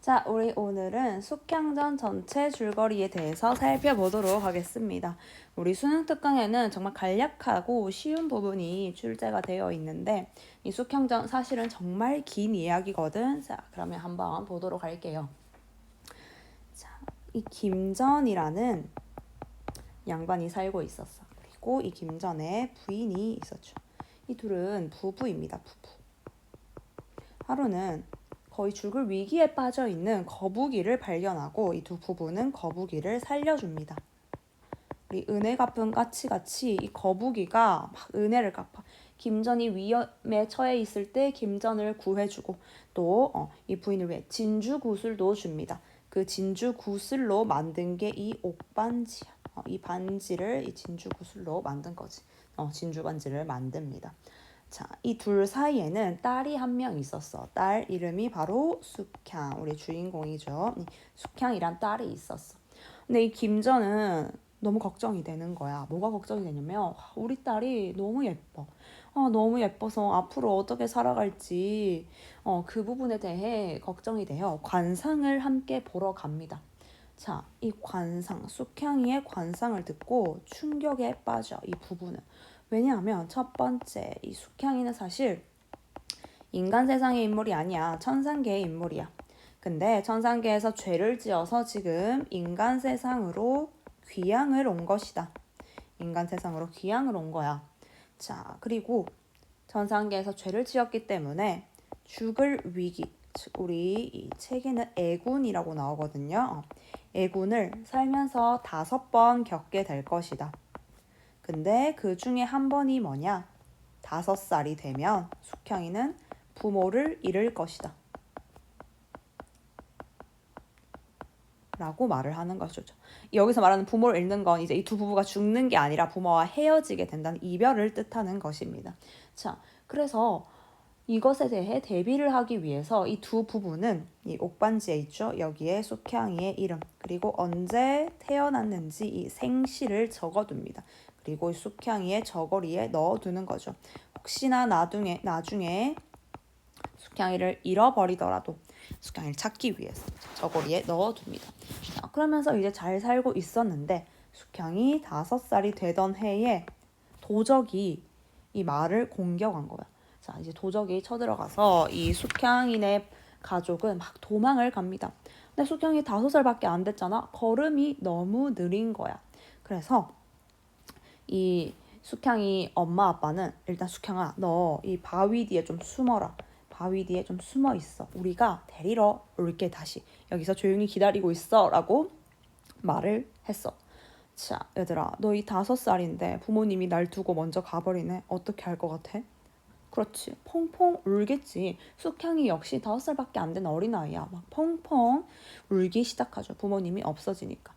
자, 우리 오늘은 숙향전 전체 줄거리에 대해서 살펴보도록 하겠습니다. 우리 수능 특강에는 정말 간략하고 쉬운 부분이 출제가 되어 있는데 이 숙향전 사실은 정말 긴 이야기거든. 자, 그러면 한번 보도록 할게요. 자, 이 김전이라는 양반이 살고 있었어. 그리고 이 김전에 부인이 있었죠. 이 둘은 부부입니다. 부부. 하루는 거의 죽을 위기에 빠져 있는 거북이를 발견하고 이 두 부부는 거북이를 살려줍니다. 우리 은혜 갚은 까치같이 이 거북이가 막 은혜를 갚아. 김전이 위험에 처해 있을 때 김전을 구해주고 또 이 부인을 위해 진주 구슬도 줍니다. 그 진주 구슬로 만든 게 이 옥반지야. 이 반지를 이 진주 구슬로 만든 거지. 진주 반지를 만듭니다. 자, 이 둘 사이에는 딸이 한 명 있었어. 딸 이름이 바로 숙향, 우리 주인공이죠. 숙향이란 딸이 있었어. 근데 이 김전은 너무 걱정이 되는 거야. 뭐가 걱정이 되냐면 우리 딸이 너무 예뻐. 너무 예뻐서 앞으로 어떻게 살아갈지 그 부분에 대해 걱정이 돼요. 관상을 함께 보러 갑니다. 자, 이 관상, 숙향이의 관상을 듣고 충격에 빠져 이 부부는. 왜냐하면 첫 번째, 이 숙향이는 사실 인간 세상의 인물이 아니야. 천상계의 인물이야. 근데 천상계에서 죄를 지어서 지금 인간 세상으로 귀향을 온 것이다. 인간 세상으로 귀향을 온 거야. 자, 그리고 천상계에서 죄를 지었기 때문에 죽을 위기, 우리 이 책에는 애군이라고 나오거든요. 애군을 살면서 5번 겪게 될 것이다. 근데 그 중에 한 번이 뭐냐? 5살이 되면 숙향이는 부모를 잃을 것이다. 라고 말을 하는 것이죠. 여기서 말하는 부모를 잃는 건 이제 이 두 부부가 죽는 게 아니라 부모와 헤어지게 된다는 이별을 뜻하는 것입니다. 자, 그래서 이것에 대해 대비를 하기 위해서 이 두 부부는 이 옥반지에 있죠. 여기에 숙향이의 이름 그리고 언제 태어났는지 이 생시를 적어둡니다. 그리고 숙향이의 저고리에 넣어두는 거죠. 혹시나 나중에 숙향이를 잃어버리더라도 숙향이를 찾기 위해서 저고리에 넣어둡니다. 자, 그러면서 이제 잘 살고 있었는데 숙향이 5살이 되던 해에 도적이 이 마을을 공격한 거야. 자, 이제 도적이 쳐들어가서 이 숙향이네 가족은 막 도망을 갑니다. 근데 숙향이 5살밖에 안 됐잖아. 걸음이 너무 느린 거야. 그래서 이 숙향이 엄마 아빠는 일단 숙향아 너 이 바위 뒤에 좀 숨어라. 바위 뒤에 좀 숨어 있어. 우리가 데리러 올게 다시. 여기서 조용히 기다리고 있어 라고 말을 했어. 자, 얘들아 너 이 5살인데 부모님이 날 두고 먼저 가버리네. 어떻게 할 것 같아? 그렇지. 펑펑 울겠지. 숙향이 역시 5살밖에 안 된 어린아이야. 막 펑펑 울기 시작하죠. 부모님이 없어지니까.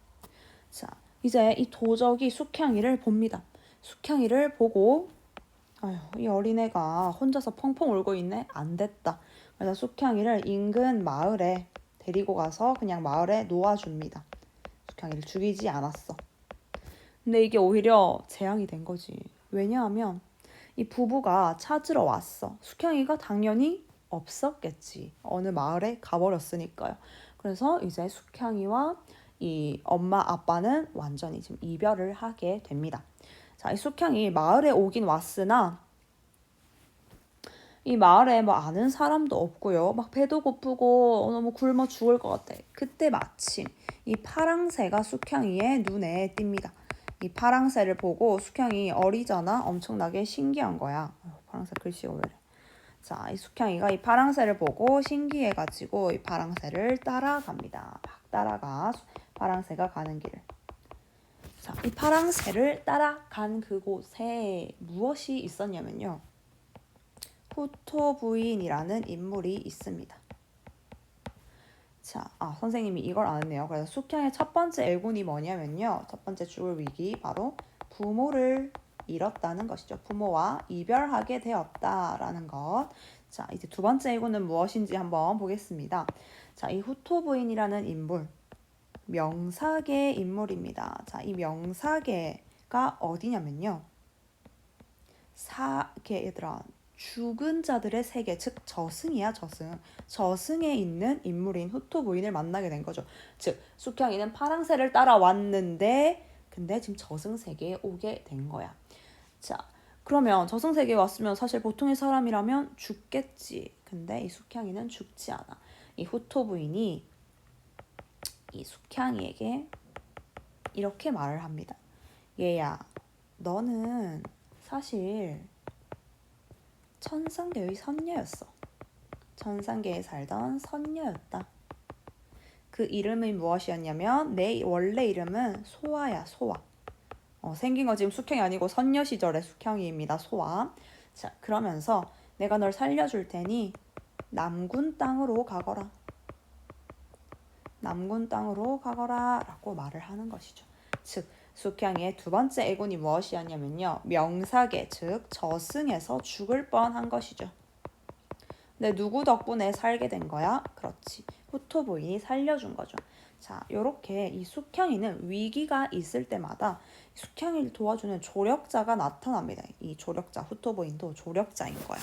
자, 이제 이 도적이 숙향이를 봅니다. 숙향이를 보고 아휴, 이 어린애가 혼자서 펑펑 울고 있네? 안 됐다. 그래서 숙향이를 인근 마을에 데리고 가서 그냥 마을에 놓아줍니다. 숙향이를 죽이지 않았어. 근데 이게 오히려 재앙이 된 거지. 왜냐하면 이 부부가 찾으러 왔어. 숙향이가 당연히 없었겠지. 어느 마을에 가버렸으니까요. 그래서 이제 숙향이와 이 엄마 아빠는 완전히 지금 이별을 하게 됩니다. 자, 이 숙향이 마을에 오긴 왔으나 이 마을에 뭐 아는 사람도 없고요. 막 배도 고프고 너무 굶어 죽을 것 같아. 그때 마침 이 파랑새가 숙향이의 눈에 띕니다. 이 파랑새를 보고 숙향이 어리잖아. 엄청나게 신기한 거야. 파랑새 글씨가 왜 이래. 자, 이 숙향이가 이 파랑새를 보고 신기해가지고 이 파랑새를 따라갑니다. 막 따라가. 파랑새가 가는 길을. 자, 이 파랑새를 따라간 그곳에 무엇이 있었냐면요. 후토 부인이라는 인물이 있습니다. 자, 선생님이 이걸 안 했네요. 그래서 숙향의 첫 번째 애군이 뭐냐면요. 첫 번째 죽을 위기 바로 부모를 잃었다는 것이죠. 부모와 이별하게 되었다라는 것. 자, 이제 두 번째 애군은 무엇인지 한번 보겠습니다. 자, 이 후토 부인이라는 인물 명사계의 인물입니다. 자, 이 명사계가 어디냐면요. 얘들아 죽은 자들의 세계, 즉 저승이야, 저승. 저승에 있는 인물인 후토 부인을 만나게 된 거죠. 즉 숙향이는 파랑새를 따라왔는데 근데 지금 저승 세계에 오게 된 거야. 자, 그러면 저승 세계에 왔으면 사실 보통의 사람이라면 죽겠지. 근데 이 숙향이는 죽지 않아. 이 후토 부인이 이 숙향이에게 이렇게 말을 합니다. 얘야, 너는 사실 천상계의 선녀였어. 천상계에 살던 선녀였다. 그 이름이 무엇이었냐면 내 원래 이름은 소아야, 소아. 생긴 건 지금 숙향이 아니고 선녀 시절의 숙향이입니다. 소아. 자, 그러면서 내가 널 살려줄 테니 남군 땅으로 가거라. 남군 땅으로 가거라 라고 말을 하는 것이죠. 즉 숙향이의 두 번째 애군이 무엇이었냐면요. 명사계, 즉 저승에서 죽을 뻔한 것이죠. 근데 누구 덕분에 살게 된 거야? 그렇지. 후토 부인이 살려준 거죠. 자, 요렇게 이 숙향이는 위기가 있을 때마다 숙향이를 도와주는 조력자가 나타납니다. 이 조력자, 후토 부인도 조력자인 거야.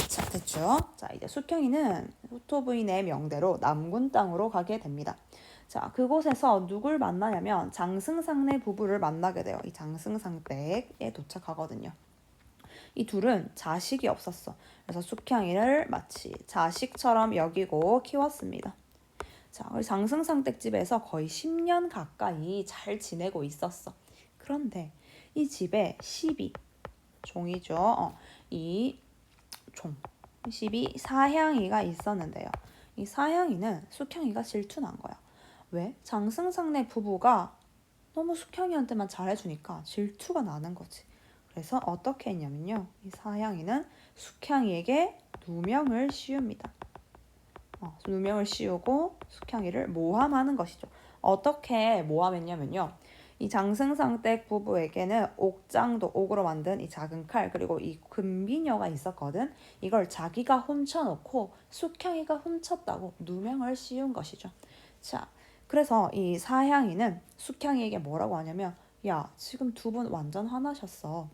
자, 됐죠? 자, 이제 숙향이는 후토 부인의 명대로 남군 땅으로 가게 됩니다. 자, 그곳에서 누굴 만나냐면 장승상내 부부를 만나게 돼요. 이 장승상댁에 도착하거든요. 이 둘은 자식이 없었어. 그래서 숙향이를 마치 자식처럼 여기고 키웠습니다. 자, 우리 장승상댁집에서 거의 10년 가까이 잘 지내고 있었어. 그런데 이 집에 시비, 종이죠. 이 종, 시비 사향이가 있었는데요. 이 사향이는 숙향이가 질투난 거야. 왜? 장승상내 부부가 너무 숙향이한테만 잘해주니까 질투가 나는 거지. 그래서 어떻게 했냐면요. 이 사향이는 숙향이에게 누명을 씌웁니다. 누명을 씌우고 숙향이를 모함하는 것이죠. 어떻게 모함했냐면요. 이 장승상댁 부부에게는 옥장도, 옥으로 만든 이 작은 칼, 그리고 이 금비녀가 있었거든. 이걸 자기가 훔쳐놓고 숙향이가 훔쳤다고 누명을 씌운 것이죠. 자, 그래서 이 사향이는 숙향이에게 뭐라고 하냐면, 야, 지금 두 분 완전 화나셨어.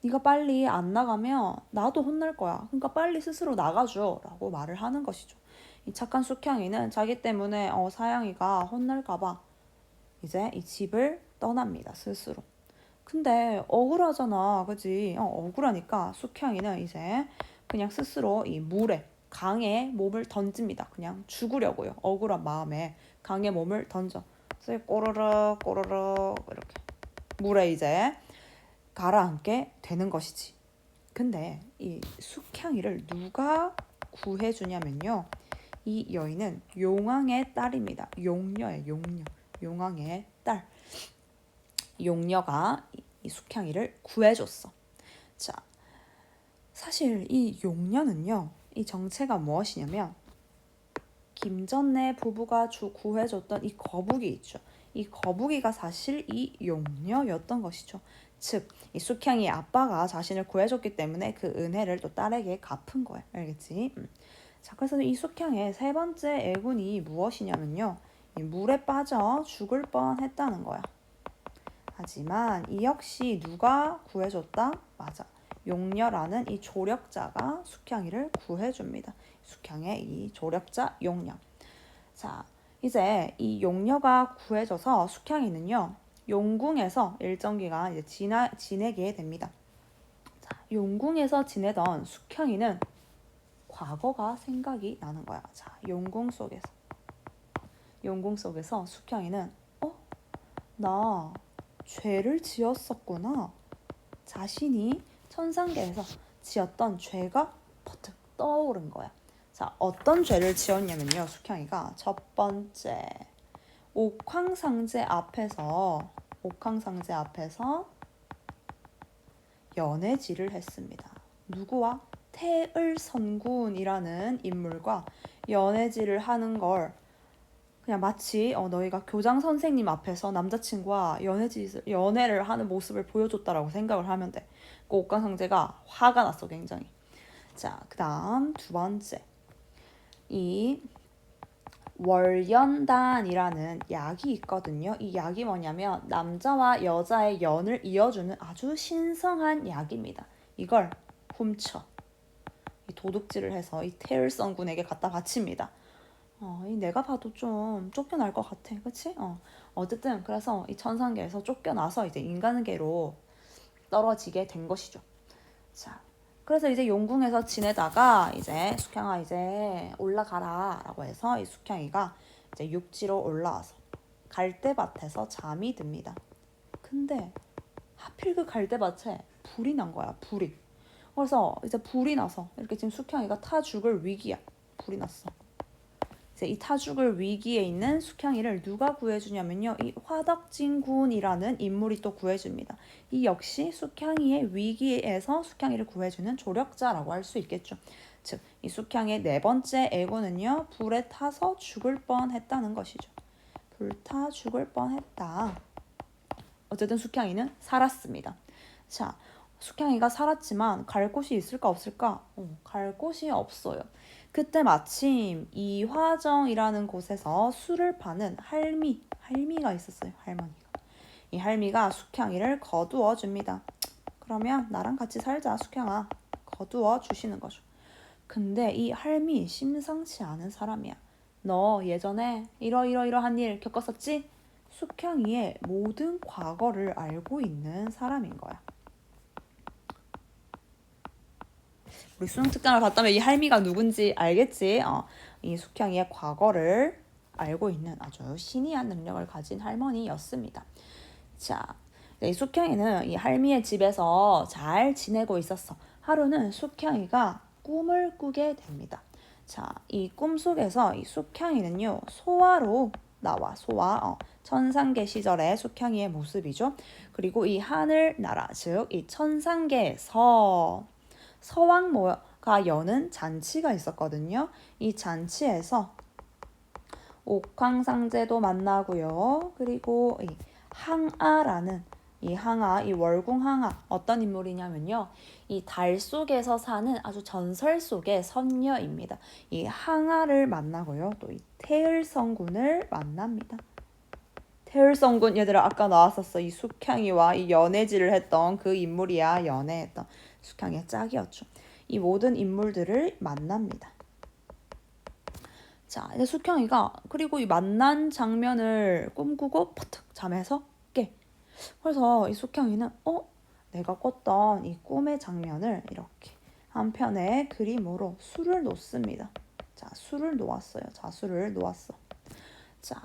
네가 빨리 안 나가면 나도 혼날 거야. 그러니까 빨리 스스로 나가줘 라고 말을 하는 것이죠. 이 착한 숙향이는 자기 때문에 사양이가 혼날까 봐 이제 이 집을 떠납니다. 스스로. 근데 억울하잖아. 그지? 억울하니까 숙향이는 이제 그냥 스스로 이 물에, 강에 몸을 던집니다. 그냥 죽으려고요. 억울한 마음에 강에 몸을 던져. 그래서 꼬르륵 꼬르륵 이렇게 물에 이제 가라앉게 되는 것이지. 근데 이 숙향이를 누가 구해주냐면요. 이 여인은 용왕의 딸입니다. 용녀예요, 용녀. 용왕의 딸. 용녀가 이 숙향이를 구해줬어. 자, 사실 이 용녀는요. 이 정체가 무엇이냐면 김전래 부부가 구해줬던 이 거북이 있죠. 이 거북이가 사실 이 용녀였던 것이죠. 즉, 이 숙향이의 아빠가 자신을 구해줬기 때문에 그 은혜를 또 딸에게 갚은 거야. 알겠지? 자, 그래서 이 숙향의 세 번째 애군이 무엇이냐면요. 이 물에 빠져 죽을 뻔했다는 거야. 하지만 이 역시 누가 구해줬다? 맞아. 용녀라는 이 조력자가 숙향이를 구해줍니다. 숙향의 이 조력자 용녀. 자, 이제 이 용녀가 구해져서 숙향이는요. 용궁에서 일정 기간 이제 지내게 됩니다. 자, 용궁에서 지내던 숙향이는 과거가 생각이 나는 거야. 자, 용궁 속에서 숙향이는 나 죄를 지었었구나. 자신이 천상계에서 지었던 죄가 버뜩 떠오른 거야. 자, 어떤 죄를 지었냐면요. 숙향이가 첫 번째 옥황상제 앞에서 연애질을 했습니다. 누구와? 태을선군이라는 인물과 연애질을 하는 걸 그냥 마치 너희가 교장 선생님 앞에서 남자친구와 연애를 하는 모습을 보여줬다라고 생각을 하면 돼. 그 옥황상제가 화가 났어, 굉장히. 자, 그 다음 두 번째. 이 월연단이라는 약이 있거든요. 이 약이 뭐냐면 남자와 여자의 연을 이어주는 아주 신성한 약입니다. 이걸 훔쳐. 도둑질을 해서 이 태을성 군에게 갖다 바칩니다. 이 내가 봐도 좀 쫓겨날 것 같아, 그치? 어쨌든 그래서 이 천상계에서 쫓겨나서 이제 인간계로 떨어지게 된 것이죠. 자, 그래서 이제 용궁에서 지내다가 이제 숙향아 이제 올라가라라고 해서 이 숙향이가 이제 육지로 올라와서 갈대밭에서 잠이 듭니다. 근데 하필 그 갈대밭에 불이 난 거야, 불이. 그래서 이제 불이 나서 이렇게 지금 숙향이가 타 죽을 위기야. 불이 났어. 이제 이 타 죽을 위기에 있는 숙향이를 누가 구해주냐면요, 이 화덕진군이라는 인물이 또 구해줍니다. 이 역시 숙향이의 위기에서 숙향이를 구해주는 조력자라고 할 수 있겠죠. 즉, 이 숙향의 네 번째 애고는요, 불에 타서 죽을 뻔했다는 것이죠. 불타 죽을 뻔했다. 어쨌든 숙향이는 살았습니다. 자, 숙향이가 살았지만 갈 곳이 있을까 없을까? 갈 곳이 없어요. 그때 마침 이화정이라는 곳에서 술을 파는 할미가 있었어요. 할머니가. 이 할미가 숙향이를 거두어 줍니다. 그러면 나랑 같이 살자, 숙향아. 거두어 주시는 거죠. 근데 이 할미 심상치 않은 사람이야. 너 예전에 이러한 일 겪었었지? 숙향이의 모든 과거를 알고 있는 사람인 거야. 우리 수능 특강을 봤다면 이 할미가 누군지 알겠지? 이 숙향이의 과거를 알고 있는 아주 신이한 능력을 가진 할머니였습니다. 자, 이 숙향이는 이 할미의 집에서 잘 지내고 있었어. 하루는 숙향이가 꿈을 꾸게 됩니다. 자, 이 꿈 속에서 이 숙향이는요, 소화로 나와. 소화. 천상계 시절의 숙향이의 모습이죠. 그리고 이 하늘나라, 즉 이 천상계에서 서왕모가 여는 잔치가 있었거든요. 이 잔치에서 옥황상제도 만나고요. 그리고 이 항아라는 이 월궁항아 어떤 인물이냐면요, 이 달 속에서 사는 아주 전설 속의 선녀입니다. 이 항아를 만나고요, 또 이 태을성군을 만납니다. 태을성군, 얘들아 아까 나왔었어. 이 숙향이와 이 연애질을 했던 그 인물이야. 연애했던 숙향이의 짝이었죠. 이 모든 인물들을 만납니다. 자, 이제 숙향이가 그리고 이 만난 장면을 꿈꾸고 퍼뜩 잠에서 깨. 그래서 이 숙향이는 내가 꿨던 이 꿈의 장면을 이렇게 한 편의 그림으로 술을 놓습니다. 자, 술을 놓았어요. 자수를 놓았어. 자,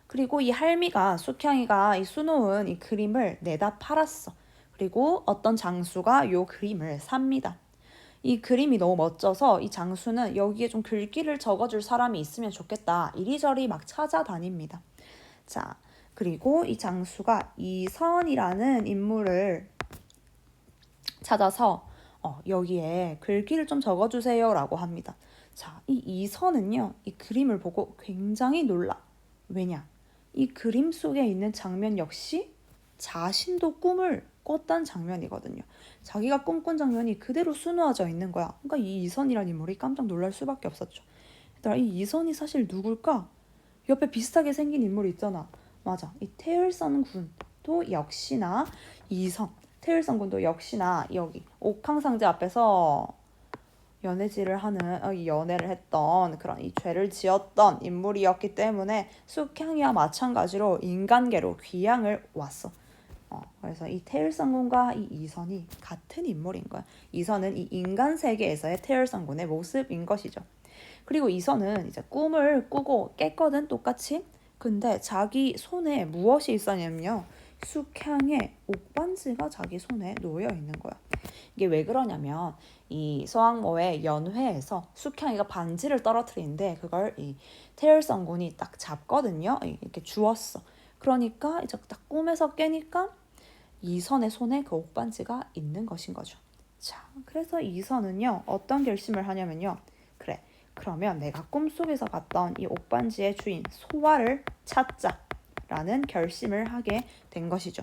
그리고 이 할미가 숙향이가 이 수놓은 이 그림을 내다 팔았어. 그리고 어떤 장수가 요 그림을 삽니다. 이 그림이 너무 멋져서 이 장수는 여기에 좀 글귀를 적어줄 사람이 있으면 좋겠다. 이리저리 막 찾아다닙니다. 자, 그리고 이 장수가 이선이라는 인물을 찾아서 여기에 글귀를 좀 적어주세요 라고 합니다. 자, 이 이선은요, 이 그림을 보고 굉장히 놀라. 왜냐? 이 그림 속에 있는 장면 역시 자신도 꿈을 꿨던 장면이거든요. 자기가 꿈꾼 장면이 그대로 수놓아져 있는 거야. 그러니까 이 이선이라는 인물이 깜짝 놀랄 수밖에 없었죠. 얘들아, 이 이선이 사실 누굴까? 옆에 비슷하게 생긴 인물이 있잖아. 맞아. 이 태을선 군도 역시나 이선. 태을선 군도 역시나 여기 옥황상제 앞에서 연애질을 하는 연애를 했던 그런 이 죄를 지었던 인물이었기 때문에 숙향이와 마찬가지로 인간계로 귀향을 왔어. 그래서 이 태을성군과 이 이선이 같은 인물인 거야. 이선은 이 인간 세계에서의 태을성군의 모습인 것이죠. 그리고 이선은 이제 꿈을 꾸고 깼거든, 똑같이. 근데 자기 손에 무엇이 있었냐면요, 숙향의 옥반지가 자기 손에 놓여 있는 거야. 이게 왜 그러냐면 이 서왕모의 연회에서 숙향이가 반지를 떨어뜨리는데 그걸 이 태을성군이 딱 잡거든요. 이렇게 주웠어. 그러니까 이제 딱 꿈에서 깨니까 이선의 손에 그 옥반지가 있는 것인 거죠. 자, 그래서 이선은요, 어떤 결심을 하냐면요, 그래, 그러면 내가 꿈속에서 봤던 이 옥반지의 주인 소화를 찾자라는 결심을 하게 된 것이죠.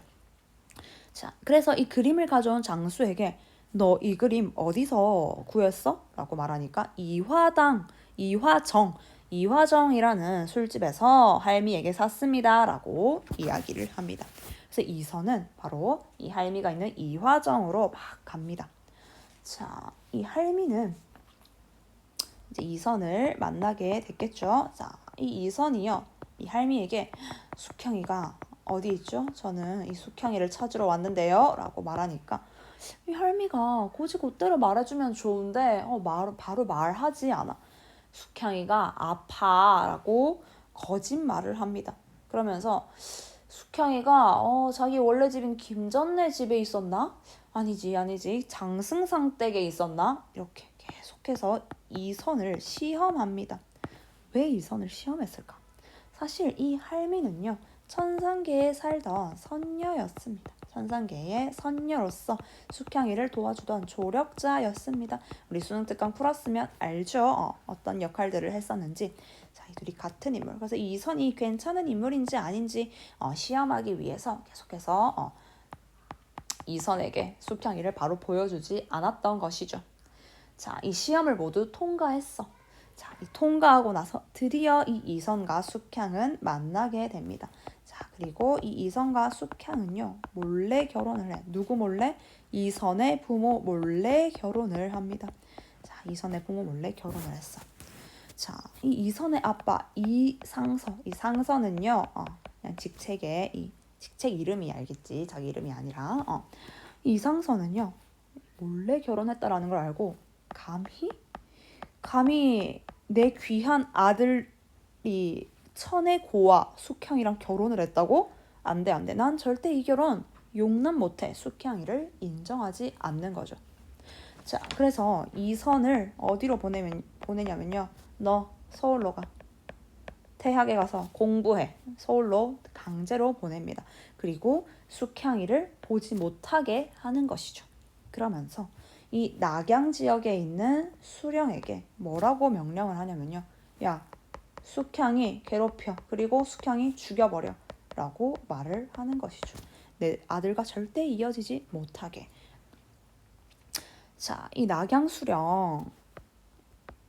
자, 그래서 이 그림을 가져온 장수에게 너 이 그림 어디서 구했어? 라고 말하니까 이화정이라는 술집에서 할미에게 샀습니다. 라고 이야기를 합니다. 그래서 이선은 바로 이 할미가 있는 이화정으로 막 갑니다. 자, 이 할미는 이제 이선을 만나게 됐겠죠. 자, 이 이선이요. 이 할미에게 숙향이가 어디 있죠? 저는 이 숙향이를 찾으러 왔는데요. 라고 말하니까 이 할미가 곧대로 말해주면 좋은데 바로 말하지 않아. 숙향이가 아파라고 거짓말을 합니다. 그러면서 숙향이가 자기 원래 집인 김전네 집에 있었나? 아니지 장승상 댁에 있었나? 이렇게 계속해서 이선을 시험합니다. 왜 이선을 시험했을까? 사실 이 할미는요 천상계에 살던 선녀였습니다. 천상계의 선녀로서 숙향이를 도와주던 조력자였습니다. 우리 수능 특강 풀었으면 알죠? 어떤 역할들을 했었는지. 자, 이 둘이 같은 인물. 그래서 이선이 괜찮은 인물인지 아닌지 시험하기 위해서 계속해서 이선에게 숙향이를 바로 보여주지 않았던 것이죠. 자, 이 시험을 모두 통과했어. 자, 이 통과하고 나서 드디어 이 이선과 숙향은 만나게 됩니다. 자, 그리고 이 이선과 숙향은요, 몰래 결혼을 해. 누구 몰래? 이선의 부모 몰래 결혼을 합니다. 자, 이선의 부모 몰래 결혼을 했어. 자, 이 이선의 아빠 이상서. 이 상서는요, 그냥 직책의 이 직책 이름이 알겠지. 자기 이름이 아니라. 이상서는요, 몰래 결혼했다라는 걸 알고 감히 내 귀한 아들이 천의 고와 숙향이랑 결혼을 했다고? 안 돼. 난 절대 이 결혼 용납 못해. 숙향이를 인정하지 않는 거죠. 자, 그래서 이 선을 어디로 보내냐면요. 너 서울로 가. 대학에 가서 공부해. 서울로 강제로 보냅니다. 그리고 숙향이를 보지 못하게 하는 것이죠. 그러면서 이 낙양 지역에 있는 수령에게 뭐라고 명령을 하냐면요. 야, 숙향이 괴롭혀. 그리고 숙향이 죽여버려. 라고 말을 하는 것이죠. 내 아들과 절대 이어지지 못하게. 자, 이 낙양 수령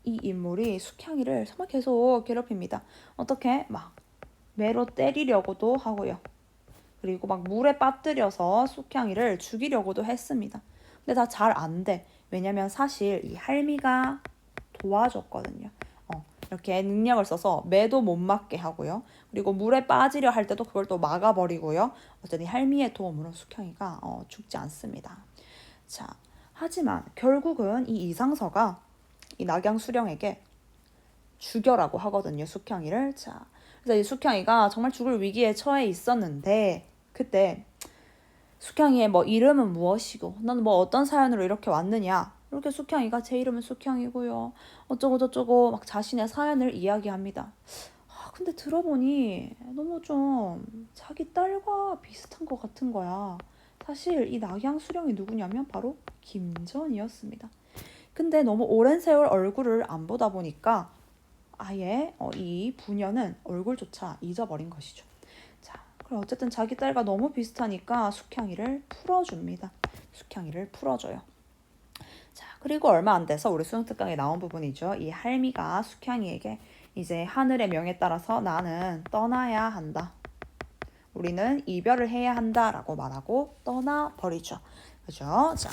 이 인물이 숙향이를 정말 계속 괴롭힙니다. 어떻게? 막 매로 때리려고도 하고요. 그리고 막 물에 빠뜨려서 숙향이를 죽이려고도 했습니다. 근데 다 잘 안 돼. 왜냐면 사실 이 할미가 도와줬거든요. 이렇게 능력을 써서 매도 못 맞게 하고요. 그리고 물에 빠지려 할 때도 그걸 또 막아버리고요. 어쨌든 이 할미의 도움으로 숙향이가 죽지 않습니다. 자, 하지만 결국은 이 이상서가 이 낙양 수령에게 죽여라고 하거든요. 숙향이를. 자, 그래서 이 숙향이가 정말 죽을 위기에 처해 있었는데 그때 숙향이의 뭐 이름은 무엇이고 너는 뭐 어떤 사연으로 이렇게 왔느냐 이렇게 숙향이가 제 이름은 숙향이고요 어쩌고 저쩌고 막 자신의 사연을 이야기합니다. 근데 들어보니 너무 좀 자기 딸과 비슷한 것 같은 거야. 사실 이 낙양 수령이 누구냐면 바로 김전이었습니다. 근데 너무 오랜 세월 얼굴을 안 보다 보니까 아예 이 부녀는 얼굴조차 잊어버린 것이죠. 자, 그럼 어쨌든 자기 딸과 너무 비슷하니까 숙향이를 풀어줍니다. 숙향이를 풀어줘요. 자, 그리고 얼마 안 돼서 우리 수능특강에 나온 부분이죠. 이 할미가 숙향이에게 이제 하늘의 명에 따라서 나는 떠나야 한다. 우리는 이별을 해야 한다라고 말하고 떠나버리죠. 그죠? 자,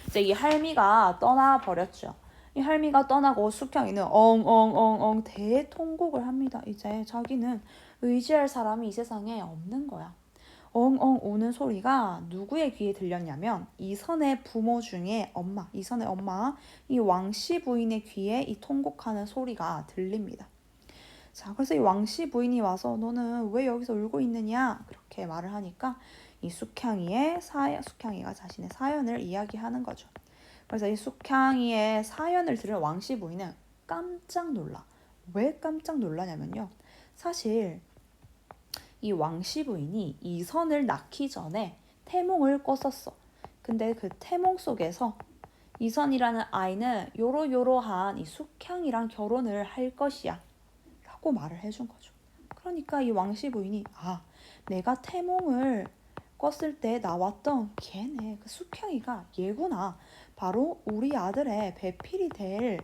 이제 이 할미가 떠나버렸죠. 이 할미가 떠나고 숙향이는 엉엉엉엉 대통곡을 합니다. 이제 자기는 의지할 사람이 이 세상에 없는 거야. 엉엉 우는 소리가 누구의 귀에 들렸냐면 이선의 부모 중에 이선의 엄마, 이 왕씨 부인의 귀에 이 통곡하는 소리가 들립니다. 자, 그래서 이 왕씨 부인이 와서 너는 왜 여기서 울고 있느냐? 그렇게 말을 하니까 이 숙향이가 자신의 사연을 이야기하는 거죠. 그래서 이 숙향이의 사연을 들은 왕씨 부인은 깜짝 놀라. 왜 깜짝 놀라냐면요. 사실 이 왕씨 부인이 이선을 낳기 전에 태몽을 꿨었어. 근데 그 태몽 속에서 이선이라는 아이는 요러요러한 이 숙향이랑 결혼을 할 것이야. 라고 말을 해준 거죠. 그러니까 이 왕씨 부인이 내가 태몽을 꿨을 때 나왔던 걔네 그 숙향이가 얘구나. 바로 우리 아들의 배필이 될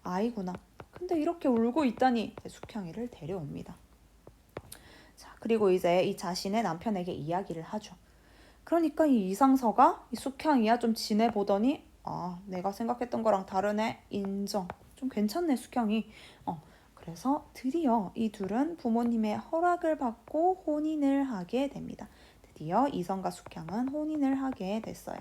아이구나. 근데 이렇게 울고 있다니 숙향이를 데려옵니다. 자, 그리고 이제 이 자신의 남편에게 이야기를 하죠. 그러니까 이 이상서가 이 숙향이야 좀 지내보더니 내가 생각했던 거랑 다르네. 인정. 좀 괜찮네 숙향이. 그래서 드디어 이 둘은 부모님의 허락을 받고 혼인을 하게 됩니다. 드디어 이선과 숙향은 혼인을 하게 됐어요.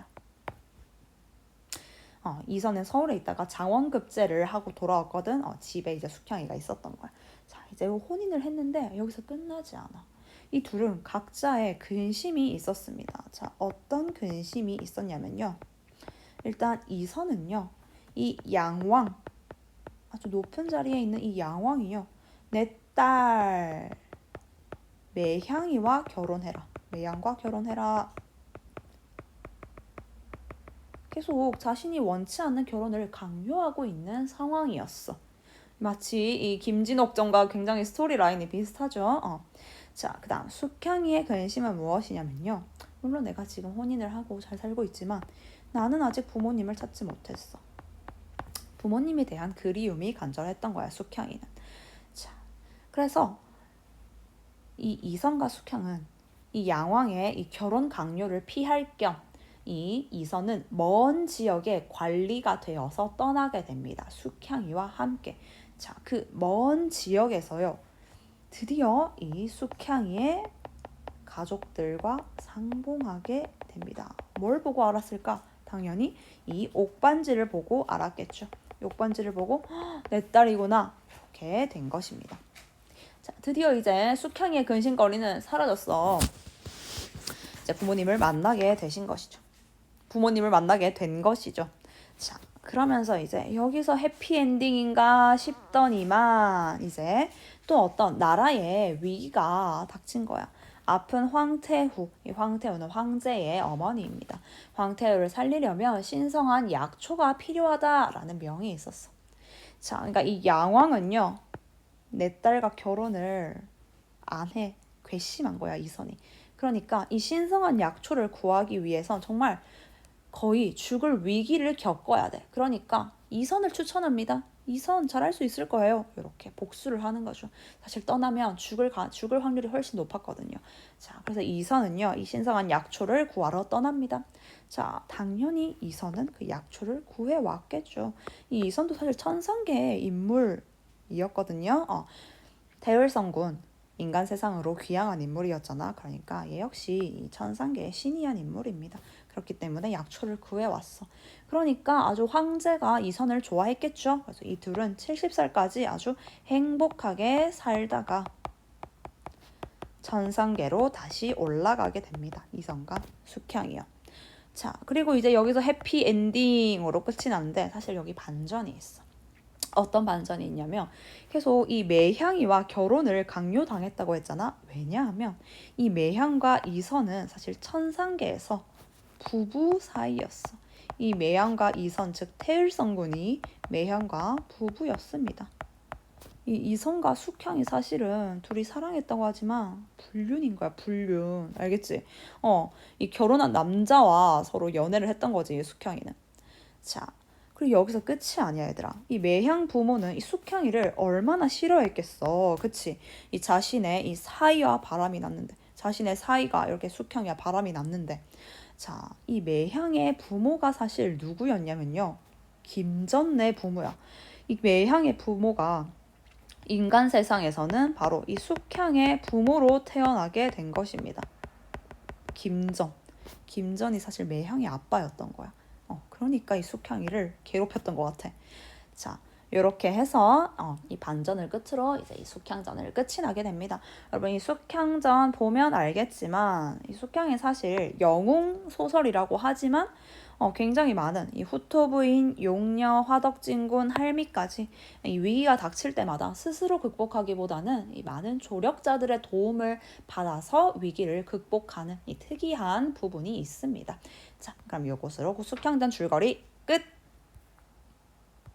이선은 서울에 있다가 장원급제를 하고 돌아왔거든. 집에 이제 숙향이가 있었던 거야. 자, 이제 혼인을 했는데 여기서 끝나지 않아. 이 둘은 각자의 근심이 있었습니다. 자, 어떤 근심이 있었냐면요. 일단 이선은요. 이 양왕, 아주 높은 자리에 있는 이 양왕이요. 내 딸 매향이와 결혼해라. 매향과 결혼해라. 계속 자신이 원치 않는 결혼을 강요하고 있는 상황이었어. 마치 이 김진옥전과 굉장히 스토리 라인이 비슷하죠. 자, 그 다음 숙향이의 근심은 무엇이냐면요. 물론 내가 지금 혼인을 하고 잘 살고 있지만 나는 아직 부모님을 찾지 못했어. 부모님에 대한 그리움이 간절했던 거야, 숙향이는. 자, 그래서 이 이선과 숙향은 이 양왕의 이 결혼 강요를 피할 겸 이 이선은 먼 지역에 관리가 되어서 떠나게 됩니다. 숙향이와 함께. 자, 그 먼 지역에서요. 드디어 이 숙향이의 가족들과 상봉하게 됩니다. 뭘 보고 알았을까? 당연히 이 옥반지를 보고 알았겠죠. 옥반지를 보고 내 딸이구나 이렇게 된 것입니다. 자, 드디어 이제 숙향이의 근심거리는 사라졌어. 이제 부모님을 만나게 되신 것이죠. 부모님을 만나게 된 것이죠. 자, 그러면서 이제 여기서 해피엔딩인가 싶더니만 이제 또 어떤 나라의 위기가 닥친 거야. 아픈 황태후, 이 황태후는 황제의 어머니입니다. 황태후를 살리려면 신성한 약초가 필요하다라는 명이 있었어. 자, 그러니까 이 양왕은요, 내 딸과 결혼을 안 해. 괘씸한 거야, 이선이. 그러니까 이 신성한 약초를 구하기 위해서 정말 거의 죽을 위기를 겪어야 돼. 그러니까 이선을 추천합니다. 이선 잘할 수 있을 거예요. 이렇게 복수를 하는 거죠. 사실 떠나면 죽을 확률이 훨씬 높았거든요. 자, 그래서 이선은요, 이 신성한 약초를 구하러 떠납니다. 자, 당연히 이선은 그 약초를 구해 왔겠죠. 이 이선도 사실 천상계의 인물이었거든요. 대을성군 인간 세상으로 귀향한 인물이었잖아. 그러니까 얘 역시 이 천상계의 신이한 인물입니다. 그렇기 때문에 약초를 구해왔어. 그러니까 아주 황제가 이선을 좋아했겠죠. 그래서 이 둘은 70살까지 아주 행복하게 살다가 천상계로 다시 올라가게 됩니다. 이선과 숙향이요. 자, 그리고 이제 여기서 해피엔딩으로 끝이 나는데 사실 여기 반전이 있어. 어떤 반전이 있냐면 계속 이 매향이와 결혼을 강요당했다고 했잖아. 왜냐하면 이 매향과 이선은 사실 천상계에서 부부 사이였어. 이 매향과 이선, 즉 태을성군이 매향과 부부였습니다. 이 이선과 숙향이 사실은 둘이 사랑했다고 하지만 불륜인 거야, 불륜. 알겠지? 이 결혼한 남자와 서로 연애를 했던 거지, 숙향이는. 자, 그리고 여기서 끝이 아니야, 얘들아. 이 매향 부모는 이 숙향이를 얼마나 싫어했겠어. 그치? 이 자신의 이 사이와 바람이 났는데, 자신의 사이가 이렇게 숙향이와 바람이 났는데, 자, 이 매향의 부모가 사실 누구였냐면요. 김전내 부모야. 이 매향의 부모가 인간 세상에서는 바로 이 숙향의 부모로 태어나게 된 것입니다. 김전. 김전이 사실 매향의 아빠였던 거야. 그러니까 이 숙향이를 괴롭혔던 것 같아. 자, 이렇게 해서 이 반전을 끝으로 이제 이 숙향전을 끝이 나게 됩니다. 여러분 이 숙향전 보면 알겠지만 이 숙향이 사실 영웅 소설이라고 하지만 굉장히 많은 이 후토부인, 용녀, 화덕진군, 할미까지 이 위기가 닥칠 때마다 스스로 극복하기보다는 이 많은 조력자들의 도움을 받아서 위기를 극복하는 이 특이한 부분이 있습니다. 자, 그럼 이것으로 숙향전 줄거리